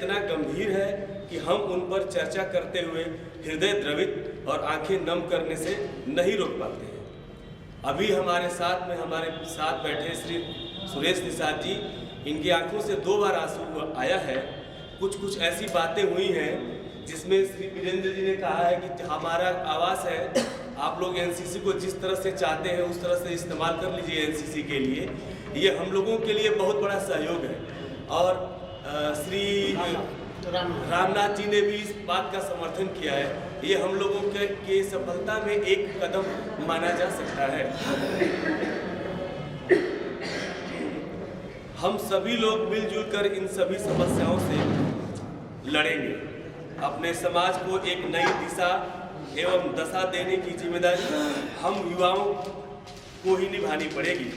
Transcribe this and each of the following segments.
इतना गंभीर है कि हम उन पर चर्चा करते हुए हृदय द्रवित और आंखें नम करने से नहीं रोक पाते हैं। अभी हमारे साथ बैठे श्री सुरेश निषाद जी, इनकी आंखों से 2 बार आंसू आया है। कुछ ऐसी बातें हुई हैं जिसमें श्री वीरेंद्र जी ने कहा है कि हमारा आवास है, आप लोग एनसीसी को जिस तरह से चाहते हैं उस तरह से इस्तेमाल कर लीजिए एनसीसी के लिए। ये हम लोगों के लिए बहुत बड़ा सहयोग है और श्री रामनाथ जी ने भी इस बात का समर्थन किया है। ये हम लोगों के सफलता में एक कदम माना जा सकता है। हम सभी लोग मिलजुल कर इन सभी समस्याओं से लड़ेंगे। अपने समाज को एक नई दिशा एवं दशा देने की जिम्मेदारी हम युवाओं को ही निभानी पड़ेगी।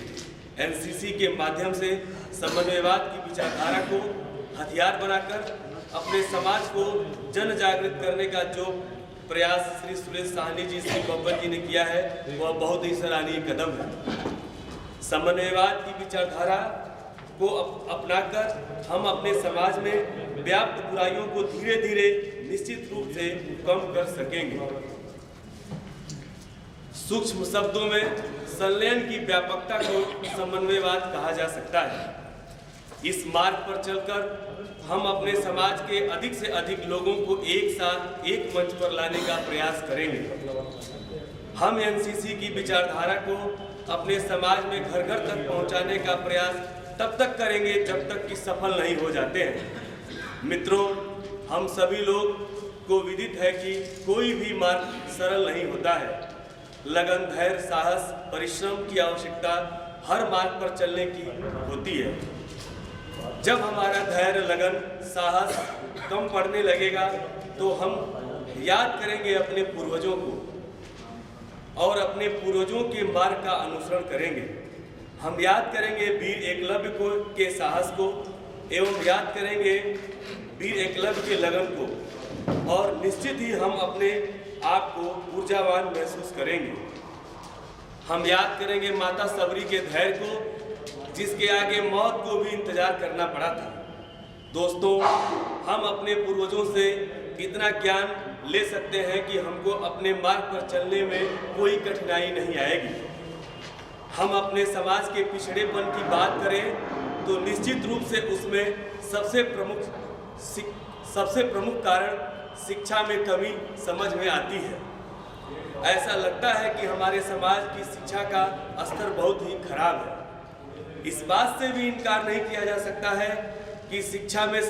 एनसीसी के माध्यम से समन्वयवाद की विचारधारा को हथियार बनाकर अपने समाज को जन जागृत करने का जो प्रयास श्री सुरेश साहनी जी, श्री बब्बर जी ने किया है, वह बहुत ही सराहनीय कदम है। समन्वयवाद की विचारधारा को अपनाकर हम अपने समाज में व्याप्त बुराइयों को धीरे धीरे निश्चित रूप से कम कर सकेंगे। सूक्ष्म शब्दों में संलयन की व्यापकता को समन्वयवाद कहा जा सकता है। इस मार्ग पर चलकर हम अपने समाज के अधिक से अधिक लोगों को एक साथ एक मंच पर लाने का प्रयास करेंगे। हम एनसीसी की विचारधारा को अपने समाज में घर घर तक पहुंचाने का प्रयास तब तक करेंगे जब तक कि सफल नहीं हो जाते हैं। मित्रों, हम सभी लोग को विदित है कि कोई भी मार्ग सरल नहीं होता है। लगन, धैर्य, साहस, परिश्रम की आवश्यकता हर मार्ग पर चलने की होती है। जब हमारा धैर्य, लगन, साहस कम पड़ने लगेगा तो हम याद करेंगे अपने पूर्वजों को और अपने पूर्वजों के मार्ग का अनुसरण करेंगे। हम याद करेंगे वीर एकलव्य के साहस को एवं याद करेंगे वीर एकलव्य के लगन को और निश्चित ही हम अपने आप को ऊर्जावान महसूस करेंगे। हम याद करेंगे माता सबरी के धैर्य को, जिसके आगे मौत को भी इंतजार करना पड़ा था। दोस्तों, हम अपने पूर्वजों से इतना ज्ञान ले सकते हैं कि हमको अपने मार्ग पर चलने में कोई कठिनाई नहीं आएगी। हम अपने समाज के पिछड़ेपन की बात करें तो निश्चित रूप से उसमें सबसे प्रमुख कारण शिक्षा में कमी समझ में आती है। ऐसा लगता है कि हमारे समाज की शिक्षा का स्तर बहुत ही खराब है। इस बात से भी इनकार नहीं किया जा सकता है कि शिक्षा में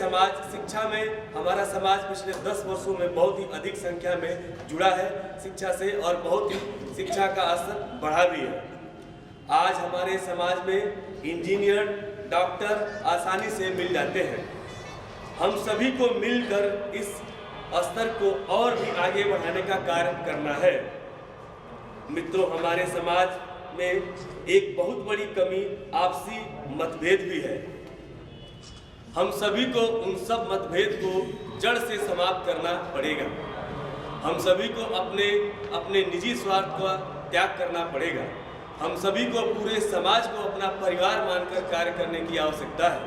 हमारा समाज पिछले 10 वर्षों में बहुत ही अधिक संख्या में जुड़ा है शिक्षा से और बहुत ही शिक्षा का स्तर बढ़ा भी है। आज हमारे समाज में इंजीनियर, डॉक्टर आसानी से मिल जाते हैं। हम सभी को मिलकर इस स्तर को और भी आगे बढ़ाने का कार्य करना है। मित्रों, हमारे समाज में एक बहुत बड़ी कमी आपसी मतभेद भी है। हम सभी को उन सब मतभेद को जड़ से समाप्त करना पड़ेगा। हम सभी को अपने निजी स्वार्थ का त्याग करना पड़ेगा। हम सभी को पूरे समाज को अपना परिवार मानकर कार्य करने की आवश्यकता है।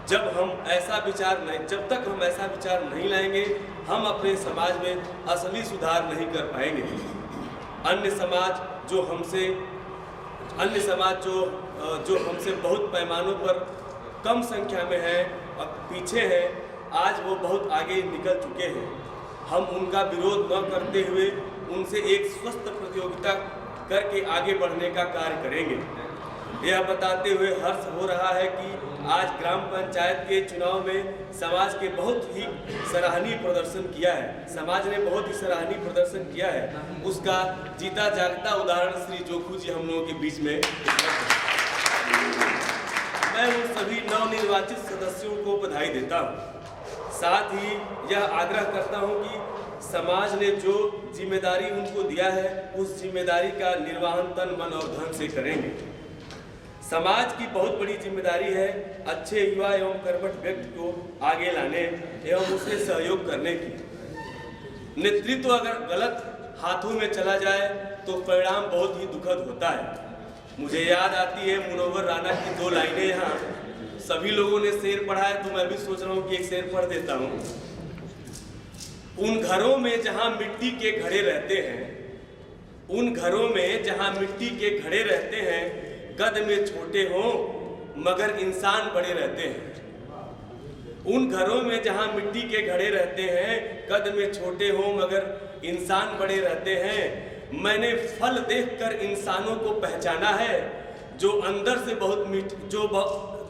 जब तक हम ऐसा विचार नहीं लाएंगे, हम अपने समाज में असली सुधार नहीं कर पाएंगे। अन्य समाज जो हमसे बहुत पैमानों पर कम संख्या में है और पीछे है, आज वो बहुत आगे निकल चुके हैं। हम उनका विरोध न करते हुए उनसे एक स्वस्थ प्रतियोगिता करके आगे बढ़ने का कार्य करेंगे। यह बताते हुए हर्ष हो रहा है कि आज ग्राम पंचायत के चुनाव में समाज के बहुत ही सराहनीय प्रदर्शन किया है। समाज ने बहुत ही सराहनीय प्रदर्शन किया है। उसका जीता जागता उदाहरण श्री जोखू जी हम लोगों के बीच में। मैं उन सभी नवनिर्वाचित सदस्यों को बधाई देता हूँ। साथ ही यह आग्रह करता हूँ कि समाज ने जो जिम्मेदारी उनको दिया है उस जिम्मेदारी का निर्वहन तन, मन और धन से करेंगे। समाज की बहुत बड़ी जिम्मेदारी है अच्छे युवा एवं कर्मठ व्यक्ति को आगे लाने एवं उसे सहयोग करने की। नेतृत्व अगर गलत हाथों में चला जाए तो परिणाम बहुत ही दुखद होता है। मुझे याद आती है मुनव्वर राणा की 2 लाइनें यहाँ सभी लोगों ने शेर पढ़ा है तो मैं भी सोच रहा हूँ कि एक शेर पढ़ देता हूँ। उन घरों में जहाँ मिट्टी के घड़े रहते हैं, उन घरों में जहाँ मिट्टी के घड़े रहते हैं, कद में छोटे हों मगर इंसान बड़े रहते हैं। उन घरों में जहाँ मिट्टी के घड़े रहते हैं, कद में छोटे हों मगर इंसान बड़े रहते हैं। मैंने फल देखकर इंसानों को पहचाना है, जो अंदर से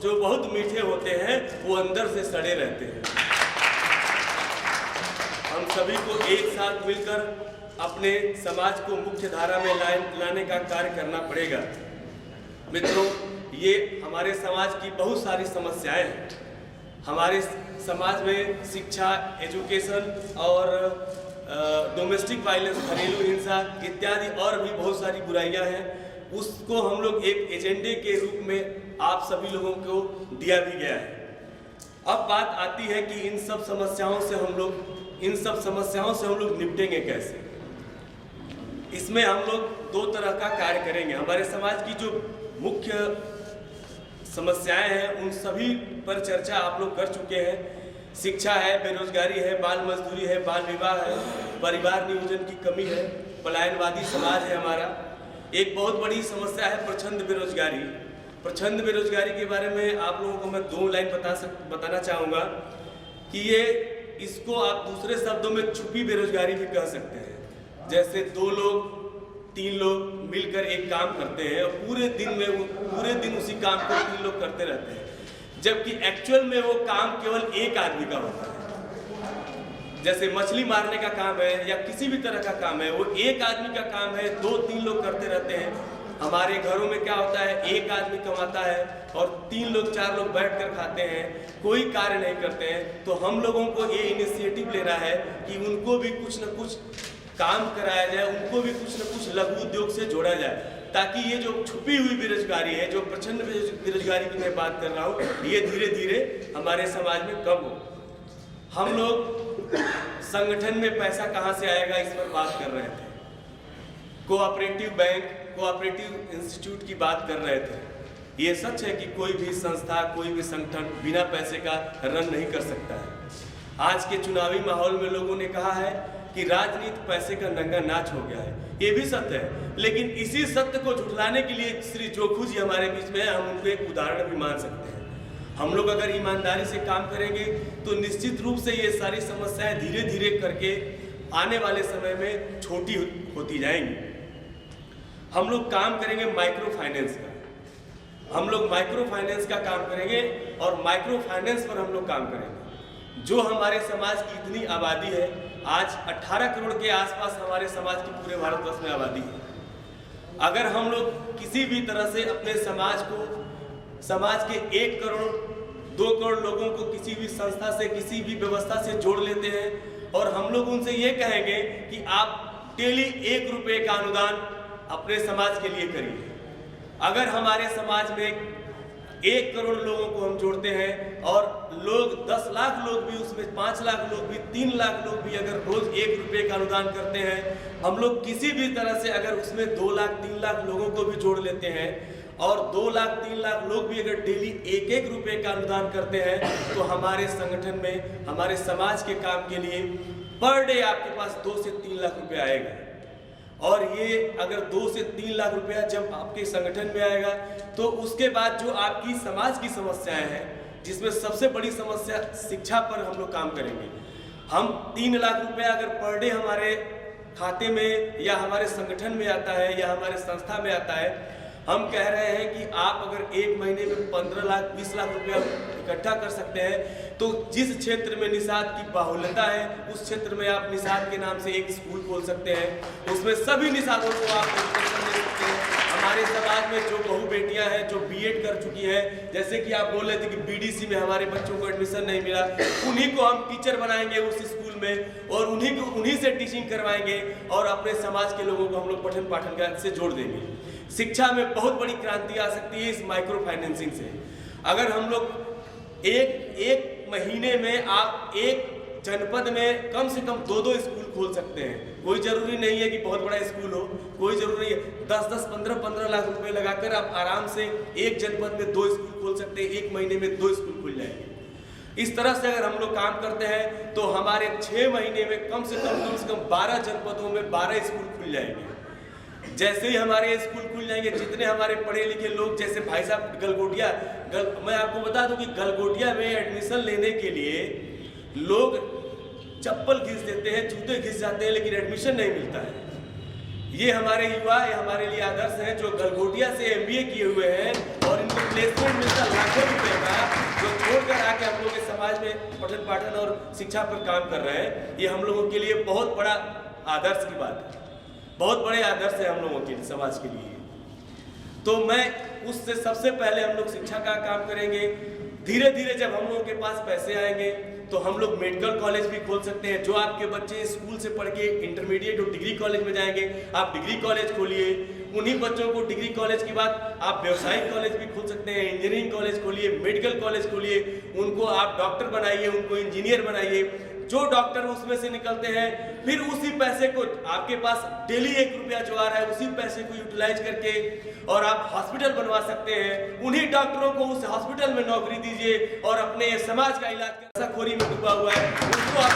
जो बहुत मीठे होते हैं वो अंदर से सड़े रहते हैं। हम सभी को एक साथ मिलकर अपने समाज को मुख्य धारा में लाने का कार्य करना पड़ेगा। मित्रों, ये हमारे समाज की बहुत सारी समस्याएं हैं। हमारे समाज में शिक्षा, एजुकेशन और डोमेस्टिक वायलेंस, घरेलू हिंसा इत्यादि और भी बहुत सारी बुराइयां हैं। उसको हम लोग एक एजेंडे के रूप में आप सभी लोगों को दिया भी गया है। अब बात आती है कि इन सब समस्याओं से हम लोग निपटेंगे कैसे। इसमें हम लोग दो तरह का कार्य करेंगे। हमारे समाज की जो मुख्य समस्याएं हैं उन सभी पर चर्चा आप लोग कर चुके हैं। शिक्षा है, बेरोजगारी है, बाल मजदूरी है, बाल विवाह है, परिवार नियोजन की कमी है, पलायनवादी समाज है हमारा। एक बहुत बड़ी समस्या है प्रच्छन्न बेरोजगारी। प्रच्छन्न बेरोजगारी के बारे में आप लोगों को मैं 2 लाइन बताना चाहूँगा कि इसको आप दूसरे शब्दों में छुपी बेरोजगारी भी कह सकते हैं। जैसे 2 लोग 3 लोग मिलकर एक काम करते हैं और पूरे दिन उसी काम को 3 लोग करते रहते हैं, जबकि एक्चुअल में वो काम केवल एक आदमी का होता है। जैसे मछली मारने का काम है या किसी भी तरह का काम है, वो एक आदमी का काम है, 2-3 लोग करते रहते हैं। हमारे घरों में क्या होता है, एक आदमी कमाता है और 3 लोग 4 लोग बैठकर खाते हैं, कोई कार्य नहीं करते हैं। तो हम लोगों को ये इनिशिएटिव लेना है कि उनको भी कुछ न कुछ काम कराया जाए, उनको भी कुछ न कुछ लघु उद्योग से जोड़ा जाए, ताकि ये जो छुपी हुई बेरोजगारी है, जो प्रचंड बेरोजगारी की मैं बात कर रहा हूँ, ये धीरे धीरे हमारे समाज में कम हो। हम लोग संगठन में पैसा कहाँ से आएगा इस पर बात कर रहे थे। कोऑपरेटिव बैंक, कोऑपरेटिव इंस्टीट्यूट की बात कर रहे थे। ये सच है कि कोई भी संस्था, कोई भी संगठन बिना पैसे का रन नहीं कर सकता है। आज के चुनावी माहौल में लोगों ने कहा है कि राजनीति पैसे का नंगा नाच हो गया है। ये भी सत्य है, लेकिन इसी सत्य को झुठलाने के लिए श्री जोखू जी हमारे बीच में, हम उनको एक उदाहरण भी मान सकते हैं। हम लोग अगर ईमानदारी से काम करेंगे तो निश्चित रूप से ये सारी समस्याएं धीरे धीरे करके आने वाले समय में छोटी होती जाएंगी। हम लोग काम करेंगे माइक्रो फाइनेंस का। हम लोग माइक्रो फाइनेंस का काम करेंगे और माइक्रो फाइनेंस पर हम लोग काम करेंगे। जो हमारे समाज की इतनी आबादी है, आज 18 करोड़ के आसपास हमारे समाज की पूरे भारतवर्ष में आबादी है। अगर हम लोग किसी भी तरह से अपने समाज के 1 करोड़ 2 करोड़ लोगों को किसी भी संस्था से, किसी भी व्यवस्था से जोड़ लेते हैं और हम लोग उनसे ये कहेंगे कि आप डेली 1 रुपये का अनुदान अपने समाज के लिए करिए। अगर हमारे समाज में 1 करोड़ लोगों को हम जोड़ते हैं और लोग 10 लाख लोग भी, उसमें 5 लाख लोग भी, 3 लाख लोग भी अगर रोज 1 रुपये का अनुदान करते हैं, हम लोग किसी भी तरह से अगर उसमें 2 लाख 3 लाख लोगों को भी जोड़ लेते हैं और 2 लाख 3 लाख लोग भी अगर डेली 1-1 रुपये का अनुदान करते हैं, तो हमारे संगठन में, हमारे समाज के काम के लिए पर डे आपके पास 2 से 3 लाख रुपये आएगा। और ये अगर 2 से 3 लाख रुपया जब आपके संगठन में आएगा, तो उसके बाद जो आपकी समाज की समस्याएं हैं, जिसमें सबसे बड़ी समस्या शिक्षा पर हम लोग काम करेंगे। हम 3 लाख रुपया अगर पर डे हमारे खाते में या हमारे संगठन में आता है या हमारे संस्था में आता है, हम कह रहे हैं कि आप अगर 1 महीने में 15 लाख 20 लाख रुपया इकट्ठा कर सकते हैं, तो जिस क्षेत्र में निषाद की बाहुल्यता है, उस क्षेत्र में आप निषाद के नाम से एक स्कूल खोल सकते हैं। उसमें सभी निषादों को आप एजुकेशन दे सकते हैं। हमारे समाज में जो बहू बेटियां हैं जो बीएड कर चुकी हैं, जैसे कि आप बोल रहे थे कि बीडीसी में हमारे बच्चों को एडमिशन नहीं मिला, उन्हीं को हम टीचर बनाएंगे उस स्कूल में और उन्हीं से टीचिंग करवाएंगे और अपने समाज के लोगों को हम लोग पठन पाठन से जोड़ देंगे। शिक्षा में बहुत बड़ी क्रांति आ सकती है इस माइक्रो फाइनेंसिंग से। अगर हम लोग एक महीने में आप 1 जनपद में कम से कम 2-2 स्कूल खोल सकते हैं। कोई जरूरी नहीं है कि बहुत बड़ा स्कूल हो, कोई जरूरी नहीं है। 10-10, 15-15 लाख रुपए लगाकर आप आराम से एक जनपद में 2 स्कूल खोल सकते हैं। 1 महीने में 2 स्कूल खुल जाएंगे। इस तरह से अगर हम लोग काम करते हैं तो हमारे 6 महीने में कम से कम 12 जनपदों में 12 स्कूल खुल जाएंगे। जैसे ही हमारे स्कूल खुल जाएंगे, जितने हमारे पढ़े लिखे लोग, जैसे भाई साहब गलगोटिया, मैं आपको बता दूं कि गलगोटिया में एडमिशन लेने के लिए लोग चप्पल घिस देते हैं, जूते घिस जाते हैं, लेकिन एडमिशन नहीं मिलता है। ये हमारे युवा, ये हमारे लिए आदर्श हैं जो गलगोटिया से MBA किए हुए हैं और इनको प्लेसमेंट मिलता लाखों रुपए का, जो छोड़कर आके हम लोग के समाज में पठन पाठन और शिक्षा पर काम कर रहे हैं। ये हम लोगों के लिए बहुत बड़ा आदर्श की बात है, बहुत बड़े आदर्श है हम लोगों के लिए, समाज के लिए। तो मैं उससे सबसे पहले हम लोग शिक्षा का काम करेंगे। धीरे धीरे जब हम लोगों के पास पैसे आएंगे तो हम लोग मेडिकल कॉलेज भी खोल सकते हैं। जो आपके बच्चे स्कूल से पढ़ के इंटरमीडिएट और डिग्री कॉलेज में जाएंगे, आप डिग्री कॉलेज खोलिए। उन्हीं बच्चों को डिग्री कॉलेज के बाद आप व्यवसायिक कॉलेज भी खोल सकते हैं, इंजीनियरिंग कॉलेज खोलिए, मेडिकल कॉलेज खोलिए। उनको आप डॉक्टर बनाइए, उनको इंजीनियर बनाइए। जो डॉक्टर उसमें से निकलते हैं, फिर उसी पैसे को आपके पास डेली 1 रुपया जो आ रहा है, उसी पैसे को यूटिलाइज करके और आप हॉस्पिटल बनवा सकते हैं। उन्हीं डॉक्टरों को उस हॉस्पिटल में नौकरी दीजिए और अपने समाज का इलाज, नशाखोरी में डूबा हुआ है उसको आप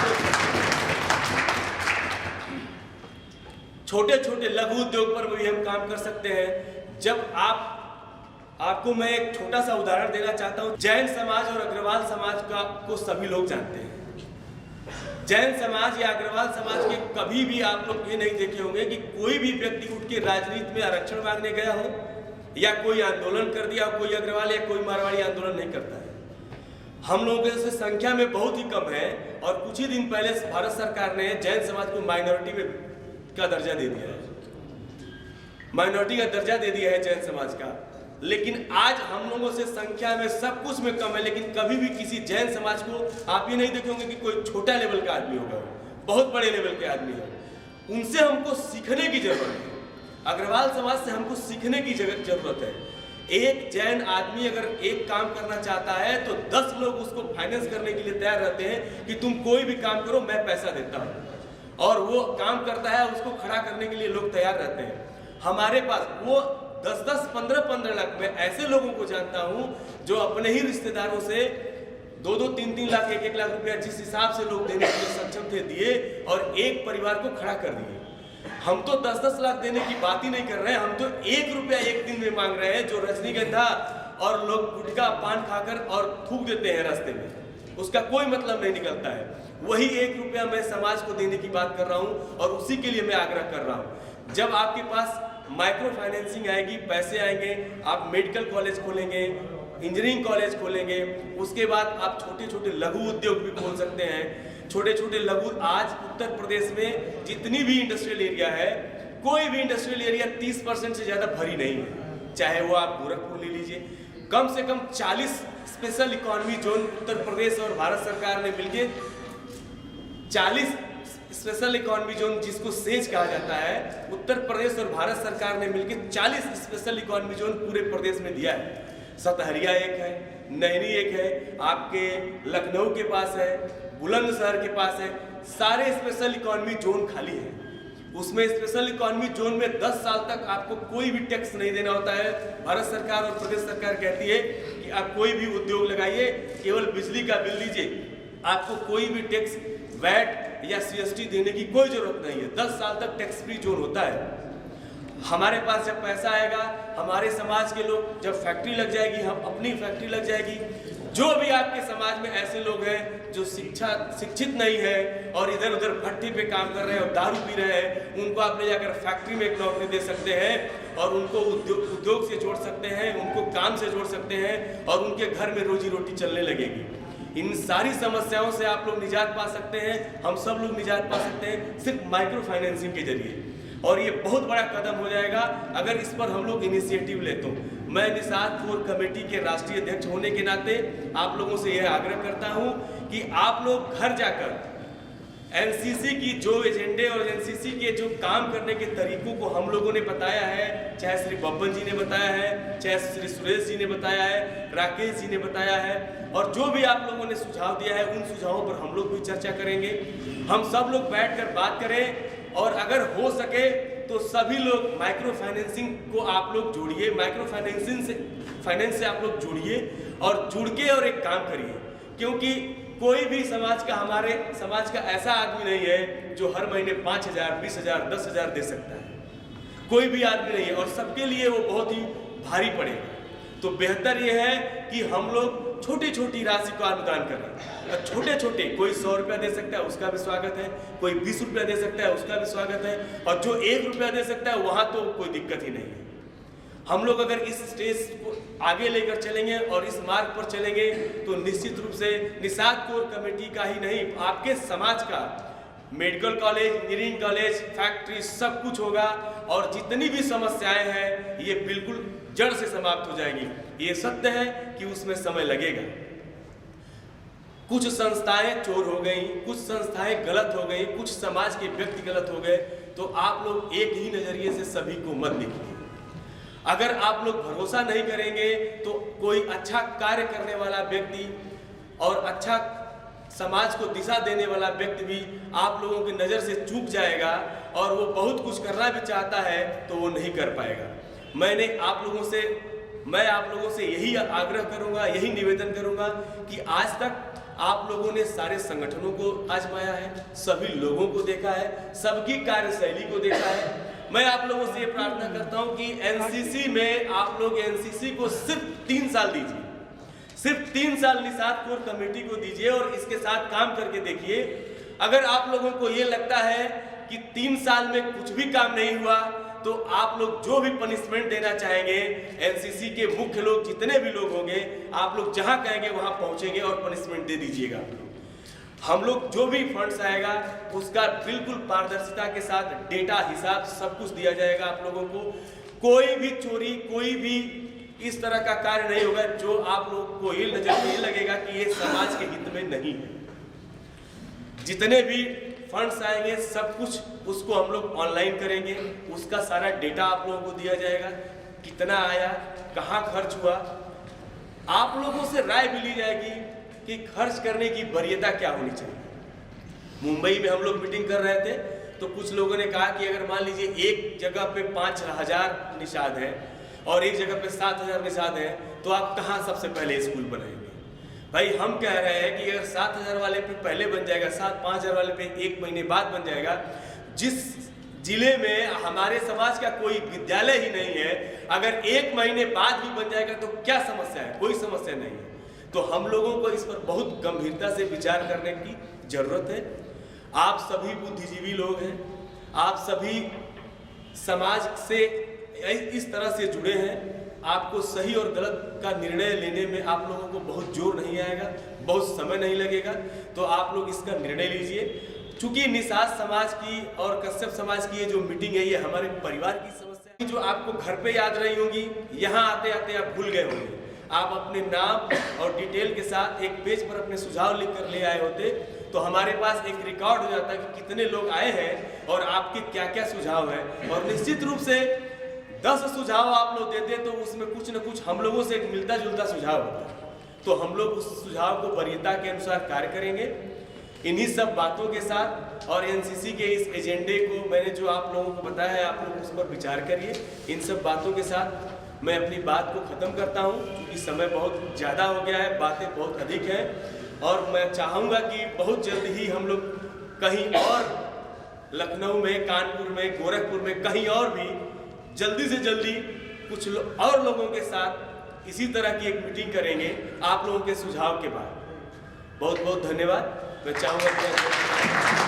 छोटे छोटे लघु उद्योग पर भी हम काम कर सकते हैं। जब आपको मैं एक छोटा सा उदाहरण देना चाहता हूँ। जैन समाज और अग्रवाल समाज को सभी लोग जानते हैं। जैन समाज या अग्रवाल समाज के कभी भी आप लोग ये नहीं देखे होंगे कि कोई भी व्यक्ति उठ के राजनीति में आरक्षण मांगने गया हो या कोई आंदोलन कर दिया हो। कोई अग्रवाल या कोई मारवाड़ी आंदोलन नहीं करता है। हम लोगों से संख्या में बहुत ही कम है और कुछ ही दिन पहले भारत सरकार ने जैन समाज को माइनॉरिटी का दर्जा दे दिया है, माइनॉरिटी का दर्जा दे दिया है जैन समाज का। लेकिन आज हम लोगों से संख्या में सब कुछ में कम है, लेकिन कभी भी किसी जैन समाज को आप ये नहीं देखेंगे कि कोई छोटा लेवल का आदमी होगा, बहुत बड़े लेवल के आदमी है। उनसे हमको सीखने की जरूरत है। अग्रवाल समाज से हमको सीखने की जरूरत है। एक जैन आदमी अगर एक काम करना चाहता है तो 10 लोग उसको फाइनेंस करने के लिए तैयार रहते हैं कि तुम कोई भी काम करो, मैं पैसा देता हूँ, और वो काम करता है, उसको खड़ा करने के लिए लोग तैयार रहते हैं। हमारे पास वो 10-10, 15-15 लाख, मैं ऐसे लोगों को जानता हूं जो अपने ही रिश्तेदारों से 2-2, 3-3 लाख, 1-1 लाख रुपया जिस हिसाब से लोग देने के लिए सक्षम थे दिए और एक परिवार को खड़ा कर दिए। हम तो 10-10 लाख देने की बात ही नहीं कर रहे हैं, हम तो 1 रुपया एक दिन में मांग रहे हैं। जो रजनीगंधा और लोग गुटखा पान खाकर और थूक देते हैं रास्ते में, उसका कोई मतलब नहीं निकलता है। वही 1 रुपया मैं समाज को देने की बात कर रहा हूं और उसी के लिए मैं आग्रह कर रहा हूं। जब आपके पास माइक्रो फाइनेंसिंग आएगी, पैसे आएंगे, आप मेडिकल कॉलेज खोलेंगे, इंजीनियरिंग कॉलेज खोलेंगे, उसके बाद आप छोटे छोटे लघु उद्योग भी खोल सकते हैं। छोटे छोटे लघु, आज उत्तर प्रदेश में जितनी भी इंडस्ट्रियल एरिया है, कोई भी इंडस्ट्रियल एरिया 30% से ज्यादा भरी नहीं है। चाहे वो आप गोरखपुर ले लीजिए, कम से कम 40 special economy zone Uttar Pradesh और भारत सरकार ने मिलकर 40 स्पेशल इकोनॉमी जोन, जिसको सेज कहा जाता है, उत्तर प्रदेश और भारत सरकार ने मिलकर 40 स्पेशल इकोनॉमी जोन पूरे प्रदेश में दिया है। सतहरिया एक है, नैनी एक है, आपके लखनऊ के पास है, बुलंदशहर के पास है, सारे स्पेशल इकोनॉमी जोन खाली है। उसमें स्पेशल इकोनॉमी जोन में 10 साल तक आपको कोई भी टैक्स नहीं देना होता है। भारत सरकार और प्रदेश सरकार कहती है कि आप कोई भी उद्योग लगाइए, केवल बिजली का बिल दीजिए, आपको कोई भी टैक्स, वैट या CST देने की कोई जरूरत नहीं है। 10 साल तक टैक्स फ्री जोन होता है। हमारे पास जब पैसा आएगा, हमारे समाज के लोग, जब फैक्ट्री लग जाएगी, हम अपनी फैक्ट्री लग जाएगी, जो भी आपके समाज में ऐसे लोग हैं जो शिक्षित नहीं है और इधर उधर भट्टी पे काम कर रहे हैं और दारू पी रहे हैं, उनको आप ले जाकर फैक्ट्री में एक नौकरी दे सकते हैं और उनको उद्योग से जोड़ सकते हैं, उनको काम से जोड़ सकते हैं और उनके घर में रोजी रोटी चलने लगेगी। इन सारी समस्याओं से आप लोग निजात पा सकते हैं, हम सब लोग निजात पा सकते हैं सिर्फ माइक्रो फाइनेंसिंग के जरिए। और ये बहुत बड़ा कदम हो जाएगा अगर इस पर हम लोग इनिशिएटिव ले तो। मैं निषाद कोर कमेटी के राष्ट्रीय अध्यक्ष होने के नाते आप लोगों से यह आग्रह करता हूं कि आप लोग घर जाकर एनसीसी की जो एजेंडे और एनसीसी के जो काम करने के तरीकों को हम लोगों ने बताया है, चाहे श्री बब्बन जी ने बताया है, चाहे श्री सुरेश जी ने बताया है, राकेश जी ने बताया है, और जो भी आप लोगों ने सुझाव दिया है उन सुझावों पर हम लोग भी चर्चा करेंगे। हम सब लोग बैठकर बात करें, और अगर हो सके तो सभी लोग माइक्रो फाइनेंसिंग को आप लोग जोड़िए, माइक्रो फाइनेंस से आप लोग जुड़िए और जुड़ के और एक काम करिए, क्योंकि कोई भी हमारे समाज का ऐसा आदमी नहीं है जो हर महीने 5,000, 20,000, 10,000 दे सकता है। कोई भी आदमी नहीं है, और सबके लिए वो बहुत ही भारी पड़ेगा। तो बेहतर ये है कि हम लोग छोटी छोटी राशि का अनुदान करें। छोटे छोटे, कोई 100 रुपया दे सकता है उसका भी स्वागत है, कोई 20 रुपया दे सकता है उसका भी स्वागत है, और जो 1 रुपया दे सकता है वहाँ तो कोई दिक्कत ही नहीं है। हम लोग अगर इस स्टेज को आगे लेकर चलेंगे और इस मार्ग पर चलेंगे तो निश्चित रूप से निषाद कोर कमेटी का ही नहीं, आपके समाज का medical college, engineering college, factory सब कुछ होगा, और जितनी भी समस्याएं हैं ये बिल्कुल जड़ से समाप्त हो जाएगी। ये सत्य है कि उसमें समय लगेगा। कुछ संस्थाएं चोर हो गई, कुछ संस्थाएं गलत हो गई, कुछ समाज के व्यक्ति गलत हो गए, तो आप लोग एक ही नजरिए से सभी को मत देखिए। अगर आप लोग भरोसा नहीं करेंगे तो कोई अच्छा कार्य करने वाला व्यक्ति और अच्छा समाज को दिशा देने वाला व्यक्ति भी आप लोगों की नज़र से चूक जाएगा, और वो बहुत कुछ करना भी चाहता है तो वो नहीं कर पाएगा। मैं आप लोगों से यही आग्रह करूंगा, यही निवेदन करूंगा कि आज तक आप लोगों ने सारे संगठनों को आजमाया है, सभी लोगों को देखा है, सबकी कार्यशैली को देखा है। मैं आप लोगों से ये प्रार्थना करता हूं कि एनसीसी में आप लोग एनसीसी को सिर्फ 3 साल दीजिए, सिर्फ 3 साल निषाद कोर कमेटी को दीजिए और इसके साथ काम करके देखिए। अगर आप लोगों को ये लगता है कि 3 साल में कुछ भी काम नहीं हुआ, तो आप लोग जो भी पनिशमेंट देना चाहेंगे, एनसीसी के मुख्य लोग जितने भी लोग होंगे, आप लोग जहां कहेंगे वहां पहुंचेंगे और पनिशमेंट दे दीजिएगा। हम लोग जो भी फंड्स आएगा उसका बिल्कुल पारदर्शिता के साथ डेटा, हिसाब सब कुछ दिया जाएगा आप लोगों को। कोई भी चोरी, कोई भी इस तरह का कार्य नहीं होगा जो आप लोग को ये नजर में लगेगा कि ये समाज के हित में नहीं है। जितने भी फंड्स आएंगे सब कुछ उसको हम लोग ऑनलाइन करेंगे, उसका सारा डेटा आप लोगों को दिया जाएगा, कितना आया, कहाँ खर्च हुआ। आप लोगों से राय भी ली जाएगी कि खर्च करने की वरीयता क्या होनी चाहिए। मुंबई में हम लोग मीटिंग कर रहे थे तो कुछ लोगों ने कहा कि अगर मान लीजिए एक जगह पे 5,000 निषाद है और एक जगह पे 7,000 निषाद है, तो आप कहाँ सबसे पहले स्कूल बनाएंगे। भाई हम कह रहे हैं कि अगर 7,000 वाले पे पहले बन जाएगा, 5,000 वाले पे 1 महीने बाद बन जाएगा। जिस जिले में हमारे समाज का कोई विद्यालय ही नहीं है, अगर 1 महीने बाद भी बन जाएगा तो क्या समस्या है? कोई समस्या नहीं है। तो हम लोगों को इस पर बहुत गंभीरता से विचार करने की जरूरत है। आप सभी बुद्धिजीवी लोग हैं, आप सभी समाज से इस तरह से जुड़े हैं। आपको सही और गलत का निर्णय लेने में आप लोगों को बहुत जोर नहीं आएगा, बहुत समय नहीं लगेगा, तो आप लोग इसका निर्णय लीजिए। चूंकि निषाद समाज की और कश्यप समाज की ये जो मीटिंग है, ये हमारे परिवार की समस्या है जो आपको घर पे याद रही होगी, यहाँ आते आते आप भूल गए होंगे। आप अपने नाम और डिटेल के साथ एक पेज पर अपने सुझाव लिख कर ले आए होते तो हमारे पास एक रिकॉर्ड हो जाता कि कितने लोग आए हैं और आपके क्या क्या सुझाव है। और निश्चित रूप से 10 सुझाव आप लोग देते तो उसमें कुछ न कुछ हम लोगों से एक मिलता जुलता सुझाव होता, तो हम लोग उस सुझाव को वरीयता के अनुसार कार्य करेंगे। इन्हीं सब बातों के साथ और एनसीसी के इस एजेंडे को मैंने जो आप लोगों को बताया है, आप लोग उस पर विचार करिए। इन सब बातों के साथ मैं अपनी बात को ख़त्म करता हूँ, क्योंकि समय बहुत ज़्यादा हो गया है, बातें बहुत अधिक हैं, और मैं चाहूँगा कि बहुत जल्द ही हम लोग कहीं और लखनऊ में, कानपुर में, गोरखपुर में, कहीं और भी जल्दी से जल्दी कुछ और लोगों के साथ इसी तरह की एक मीटिंग करेंगे आप लोगों के सुझाव के बाद। बहुत बहुत धन्यवाद। मैं चाहूँगा कि